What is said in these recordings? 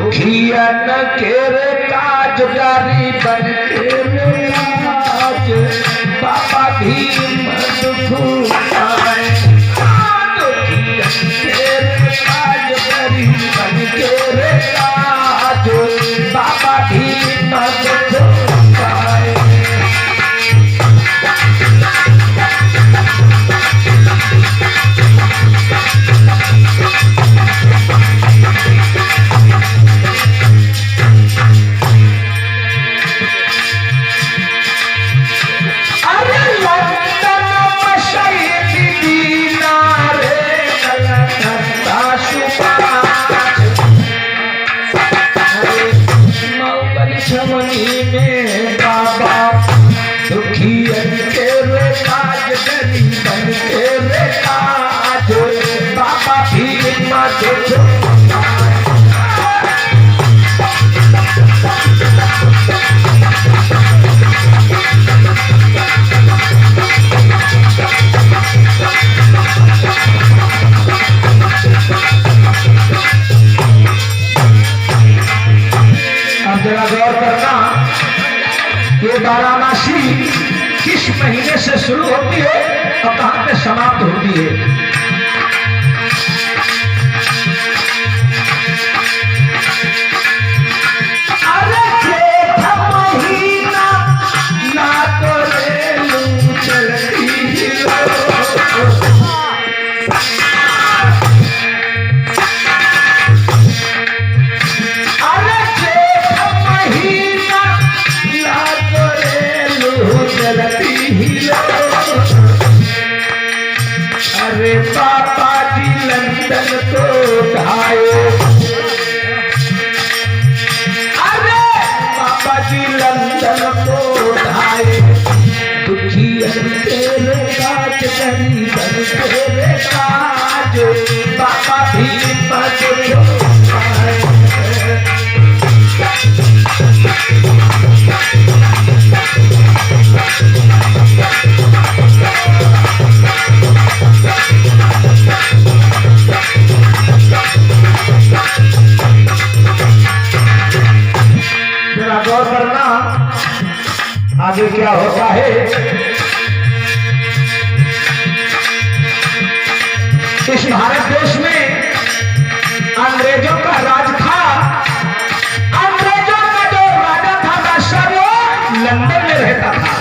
दुखियन के रे काज गरीबन के रे आज बाबा भीम दुख पाए। दुखियन के रे काज गरीबन के रे आज बाबा भीम दुख पाए। में बाबा दुखियन के रे काज गरीबन के रे काज बाबा भीम दुख जरा गौर करना, ये वाराणसी किस महीने से शुरू होती है और कहां पे समाप्त होती है। अरे जेठ महीना ना तो रेलू चलती अरे पापा जी लंदन को ढाए। अरे पापा जी लंदन को ढाए। दुखियन के रे काज गरीबन के रे काज बाबा भीम दुख पाए। गौर करना आगे क्या होता है। इस भारत देश में अंग्रेजों का राज था। अंग्रेजों का जो राजा था बादशाह वो लंदन में रहता था।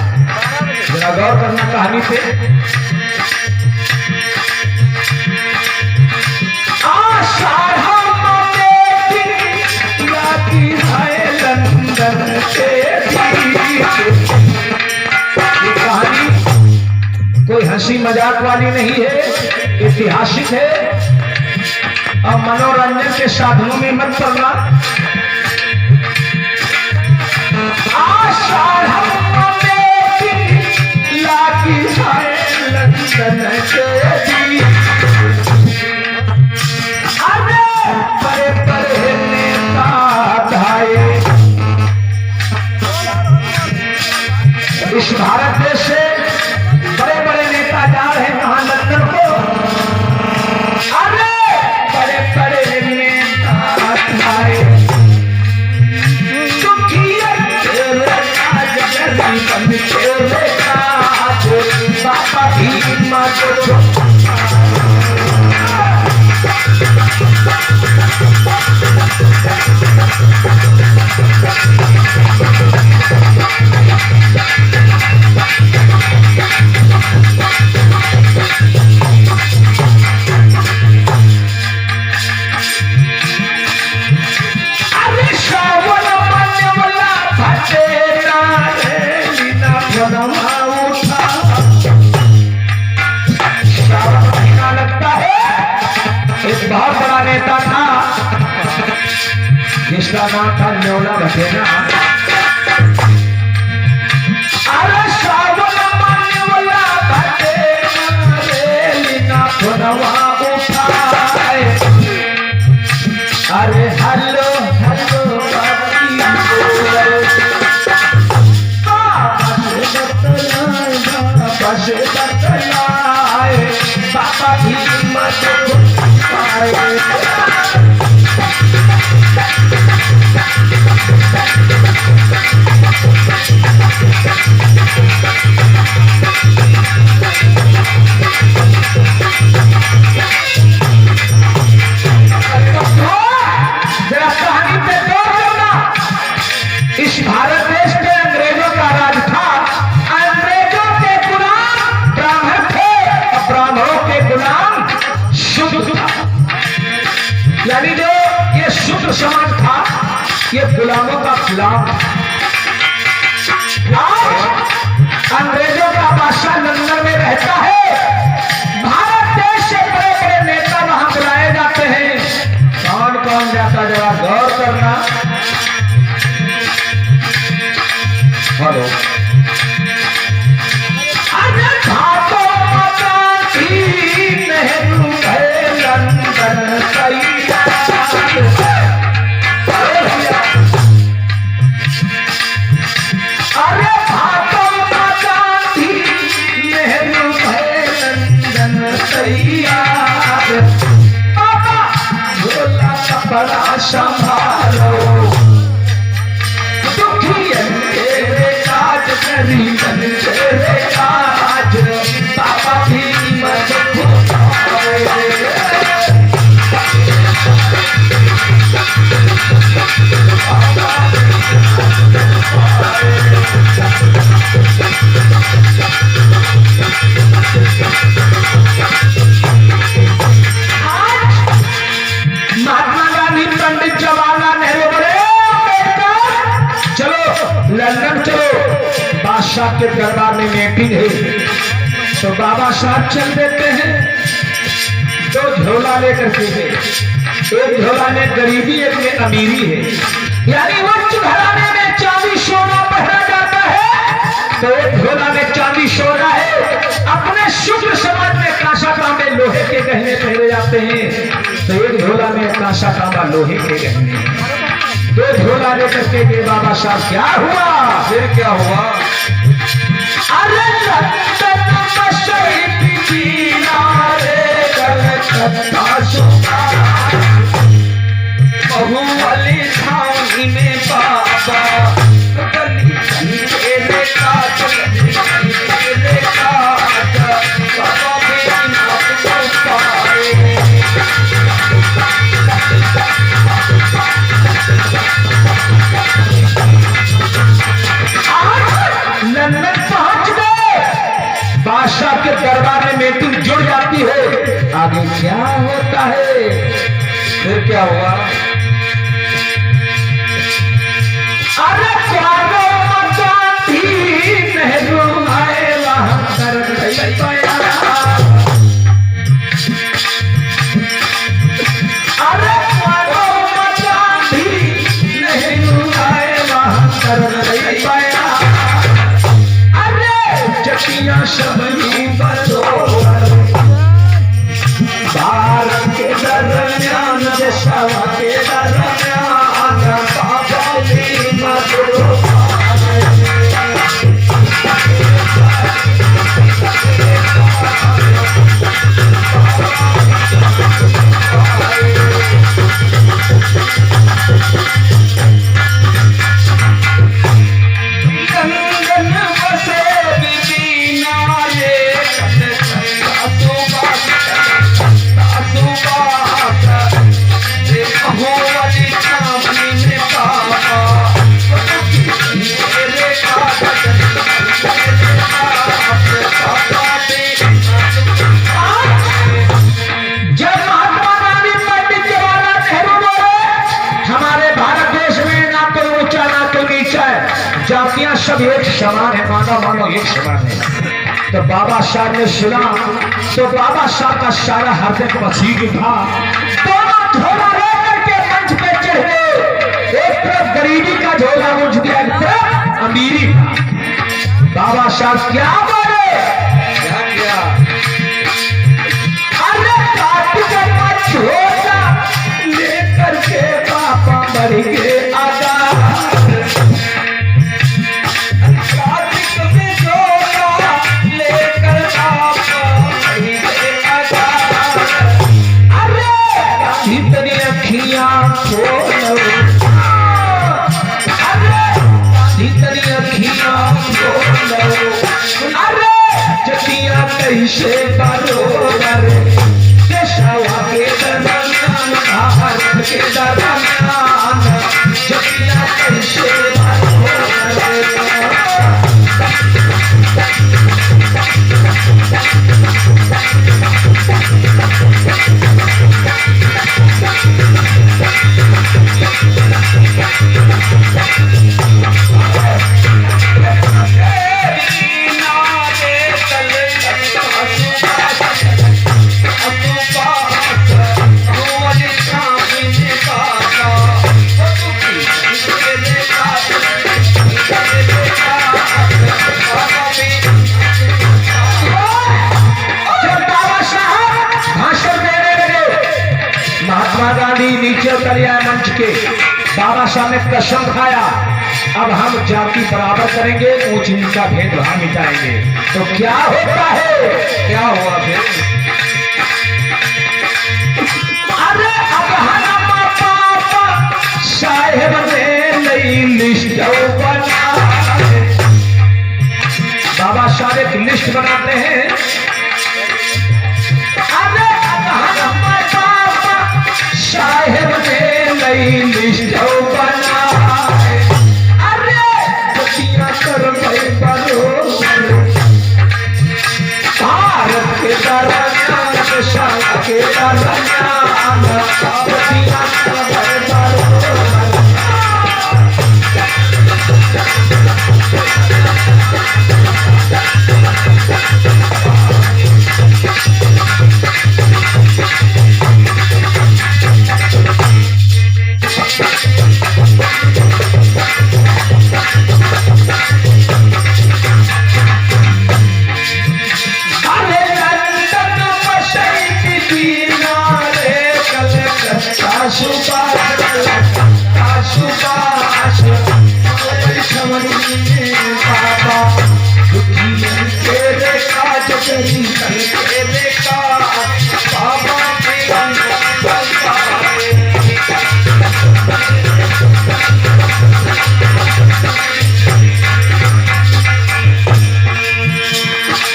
जरा गौर करना कहानी पे। कहानी कोई हंसी मजाक वाली नहीं है, ऐतिहासिक है और मनोरंजन के साधनों में मत पड़ना। इस भारत देश से बड़े बड़े नेता जा रहे हैं कहां लंदन को। अरे बड़े बड़े नेता आए। दुखियन के रे काज गरीबन के रे काज बाबा भीम दुख बहुत बड़ा नेता था जिसका नाम था न्योला बघेला। अरे सावन मानने वाला बघेला रेलिना खुदवा उठाए। अरे हेलो हेलो बाबा भीम दुख पाए। जरा कहानी पे गौर करना। इस भारत देश में अंग्रेजों का राज था। अंग्रेजों के गुलाम ब्राह्मण थे और ब्राह्मणों के गुलाम शूद्र था। यानी जो ये शूद्र समाज था ये गुलामों का गुलाम था। अंग्रेजों का बादशाह लंदन में रहता है। भारत देश से बड़े बड़े नेता वहां बुलाए जाते हैं। कौन कौन जाता जरा गौर करना। हेलो अरे भातो गांधी नेहरू है लंदन सैया। अरे भातो गांधी नेहरू है लंदन सैया। बाबा भोला कपड़ा संभालो दुखियन तेरे काज गरीबन तेरे काज। बाबा भी मत भूलाए। महात्मा गांधी पंडित जवाहरलाल नेहरू बोले चलो लंदन चलो बादशाह के दरबार में मीटिंग है। तो बाबा साहब चल देते हैं। दो झोला लेकर के एक झोला में गरीबी एक में अमीरी है। यानी उच्च घराने में चांदी सोना पहना जाता है तो एक झोला में चांदी सोना है। अपने शुक्र समाज में कांसा तांबे लोहे के गहने पहने जाते हैं तो एक झोला में कांसा तांबा लोहे के गहने। दो झोला लेकर के गए बाबा साहब। क्या हुआ फिर क्या हुआ। अरे लंदन मशरक़ी किनारे कलकत्ता सुना बहु वाली छावनी में बाबा गली तेरे काज तेरे काज। बाबा भी मत पाए। लंदन पहुंच गए। बादशाह के दरबार में मीटिंग जुड़ जाती है। आगे क्या होता है फिर क्या हुआ। अरे गांधी नेहरू आए वहां कर गया। अरे गांधी नेहरू आए वहां कर गया। चकिया सबनी बदोर भारत के दरमियान देशवा के दरमियान बाबा भी मदोर। जातियां सब एक समान है। मानो एक समान है। तो बाबा साहब ने सुना तो बाबा साहब का सारा हृदय पसीज था। दोनों झोला लेकर के मंच पे चढ़े। एक तरफ गरीबी का झोला उठ गया एक तरफ अमीरी का। बाबा साहब क्या बोले क्या किया। अरे काट झोला लेकर के पापा मर के आजा। अखियां खोलो बाबा साहब ने कसम खाया अब हम जाति बराबर करेंगे, ऊंच नीच का भेदभाव मिटाएंगे। तो क्या होता है, क्या हुआ फिर? अरे अब हम पापा साहेब ने नई लिस्ट बना, बाबा साहब एक लिस्ट बनाते हैं। अरे अब हम पापा साहेब ने नई लिस्ट बना, भारत के दरमियान के दरमियान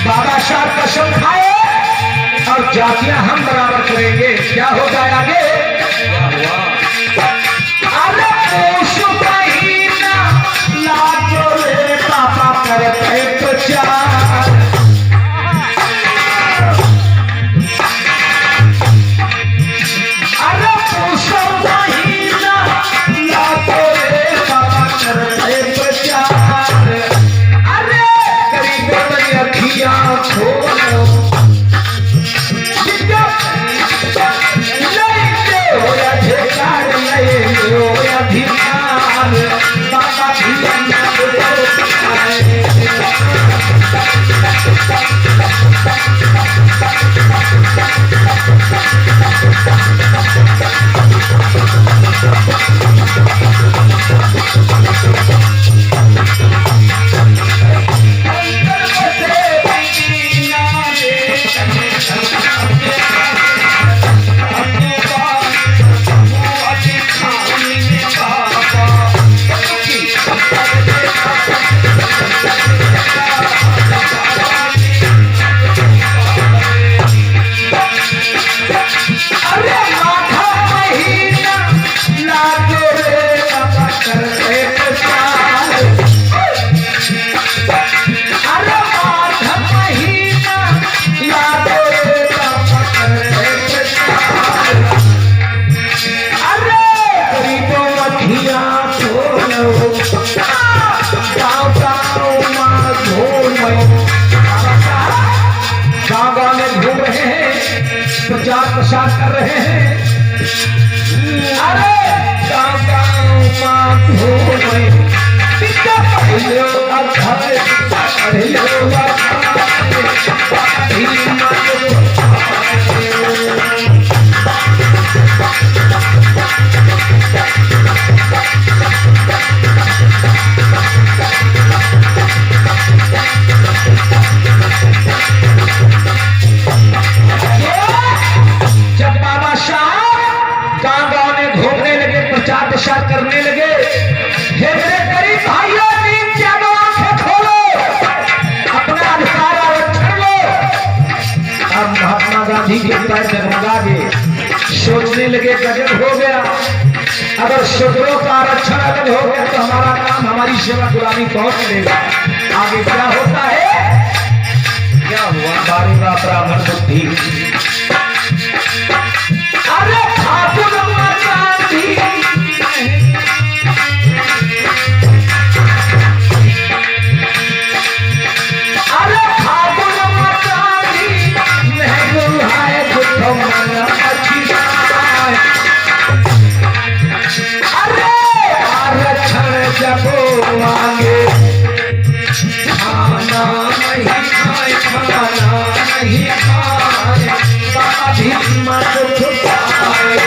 बाबा साहब कसम खाए और जातियां हम बराबर करेंगे। क्या हो जाए आगे? अरे महीना लाजो रे पापा करते प्रचार, अरे महीना लाजो रे पापा करते प्रचार, अरे गरीबों की अखियां खोलो प्रचार प्रसार कर रहे हैं। अरे जब बाबा साहब गांव-गांव में घूमने लगे, प्रचार प्रसार करने लगे, हे मेरे गरीब भाइयों, नींद त्यागो, आंखें खोलो, अपना अधिकार आरक्षण लो। अब महात्मा गांधी के पैर डगमगा गए, सोचने लगे गजब हो गया, अगर शूद्रों का आरक्षण अलग हो गया तो हमारा काम, हमारी सेवा गुलामी कौन करेगा? आगे क्या होता है? क्या हुआ? बारूदा ब्राह्मण बुद्धि, अरे ठाकुर गांधी, अरे ठाकुर गांधी महबूब है बुद्धो मन अच्छी, अरे आरक्षण जब मांगे खाना नहीं खाए, खाना नहीं खाए, बाबा भीष्म को छुपाए।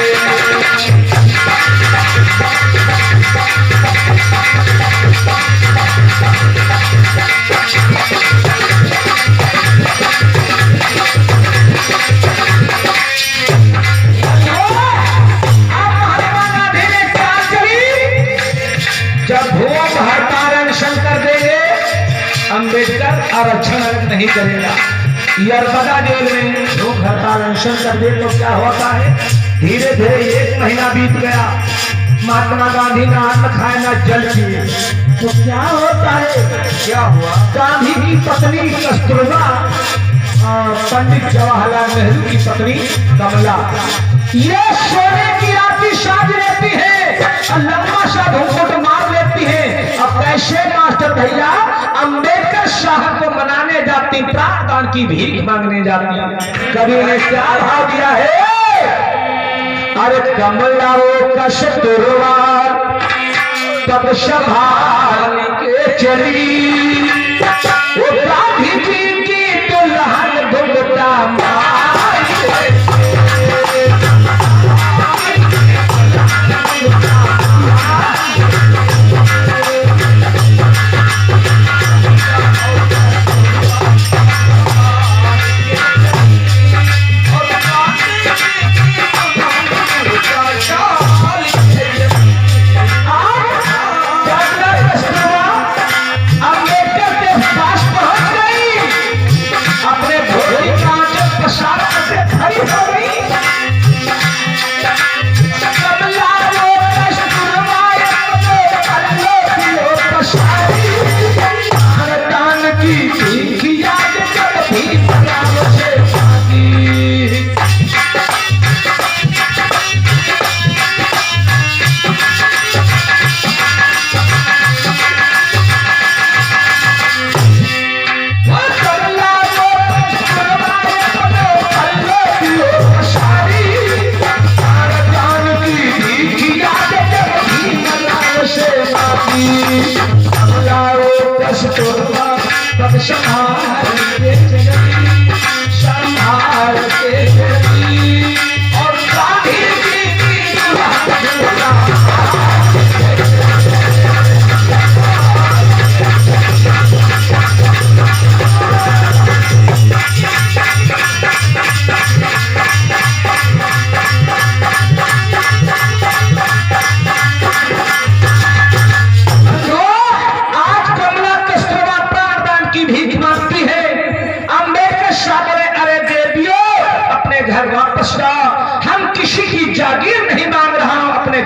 जब भूख हड़ताल शंकर देंगे अंबेडकर आरक्षण अलग नहीं करेगा। यरबदा जेल में भूख हड़ताल अनशन कर दे तो क्या होता है? धीरे धीरे 1 महीना बीत गया, महात्मा गांधी ना अन्न खाए ना जल पिए, तो क्या होता है? क्या हुआ? गांधी की पत्नी कस्तूरबा और पंडित जवाहरलाल नेहरू की पत्नी कमला ये सोने की आतिशबाजी रहती है और लंबा सा घूंघट मार लेती है। अब कैसे मास्टर भैया अंबेडकर साहब को मनाने जाती, प्रार्थना की भीख मांगने जाती। कभी ने क्या भाव दिया है? अरे कमला वो कस्तूरबा तब संभाल के चली, वो गांधी जी की दुल्हन घुंघटा मार के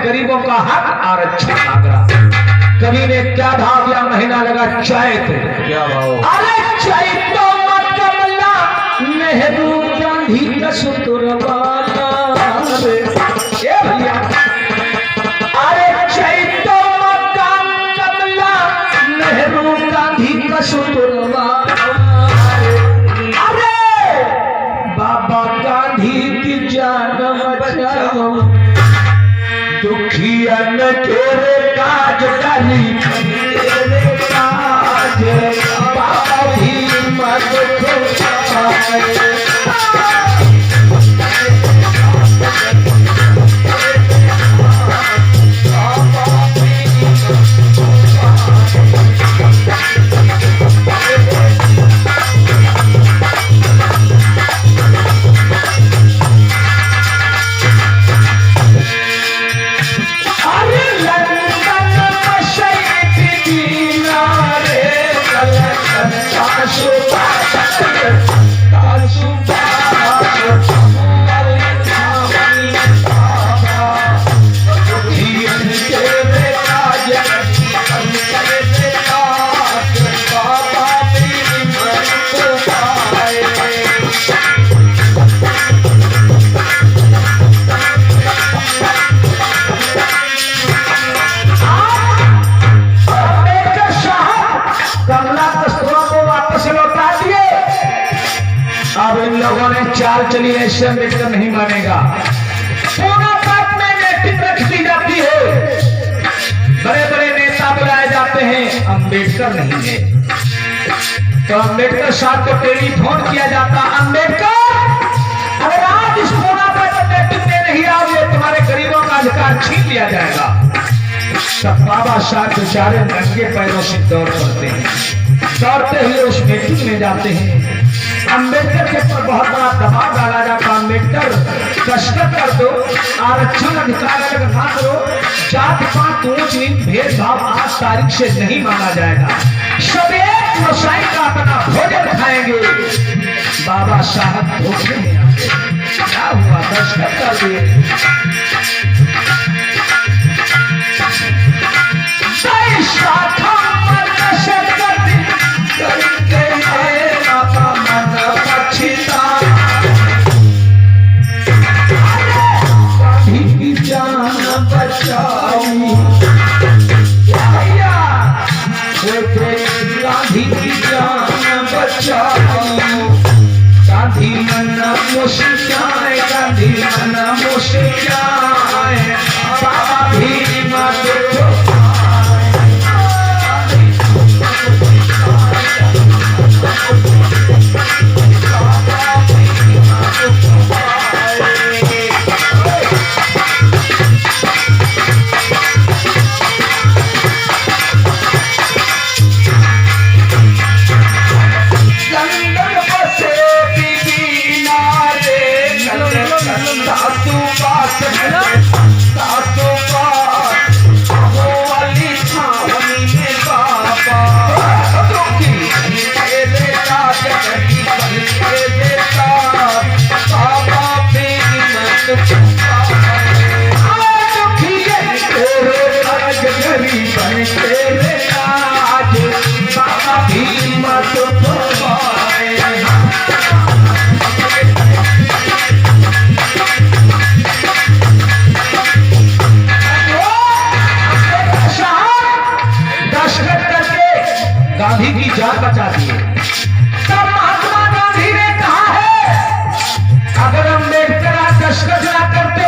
गरीबों का हक आरक्षण मांग रहा। कवि ने क्या भाव दिया? महीना लगा चैत। क्या भाव? अरे चैत कमला नेहरू गांधी कस्तूरबा भैया, अरे चैत कमला नेहरू गांधी कस्तूरबा, अरे बाबा गांधी की जान बचाओ, दुखियन तेरे काज डाली तेरे काज, बाबा भी मत खोए। चाल चली ऐसे अम्बेडकर नहीं मानेगा। पूरा बात में नेतृत्व रख दी जाती है, बड़े बड़े नेता बुलाए जाते हैं, अम्बेडकर नहीं है। तो अम्बेडकर साहब को टेलीफोन किया जाता, अम्बेडकर अगर आज इस पूरा बात में नेतृत्व नहीं आओगे तुम्हारे गरीबों का अधिकार छीन लिया जाएगा। तब बाबा साहब बेचारे नंगे पैरों से दौड़ पड़ते हैं, दौड़ते हुए उस मीटिंग में जाते हैं। अम्बेडकर के ऊपर बहुत बड़ा दबाव डाला जाता, अम्बेडकर कसरत कर दो, आरक्षण अधिकार अलग ना करो, जात पात ऊंच नीच भेदभाव आज तारीख से नहीं माना जाएगा। सब एक गोसाई का अपना भोजन खाएंगे। बाबा साहब धोखे में आते। क्या हुआ? दस्तखत कर दिए। गांधी की जान बचाओ, गांधी मन मुस्काए, गांधी मन मुस्काए, बाबा भीम गांधी की जान बचा दी। तब महात्मा गांधी ने कहा है, अगर अम्बेडकर दस्तखत ना करते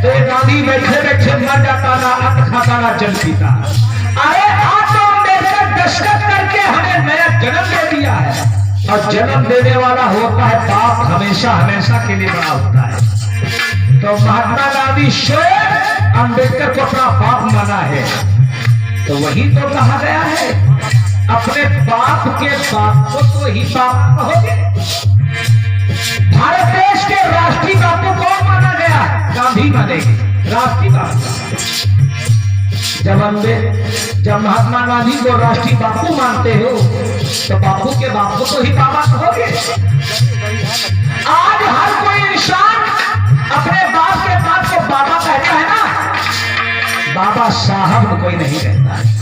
तो गांधी बैठे बैठे मर जाता ना, अन्न खाता ना, जल पीता। अरे आज तो अम्बेडकर दस्तखत करके हमें नया जन्म दे दिया है, और जन्म देने वाला होता है बाप, हमेशा हमेशा के लिए बड़ा होता है। तो महात्मा गांधी स्वयं अम्बेडकर को अपना बाप माना है। तो वही तो कहा गया है, अपने बाप के बाप को तो ही बाप कहोगे। भारत देश के राष्ट्रीय बापू कौन माना गया? गांधी मानेंगे राष्ट्रीय बापू। जब महात्मा गांधी को राष्ट्रीय बापू मानते हो तो बापू के बाप को तो ही बाबा कहोगे। आज हर कोई इंसान अपने बाप के बाप को बाबा कहता है ना, बाबा साहब कोई नहीं कहता है।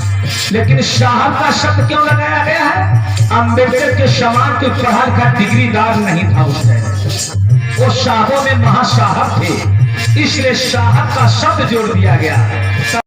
लेकिन साहब का शब्द क्यों लगाया गया है? अम्बेडकर के समान कोई पढ़ा का डिग्रीदार नहीं था उस टाइम। वो साहबों में महासाहब थे, इसलिए साहब का शब्द जोड़ दिया गया।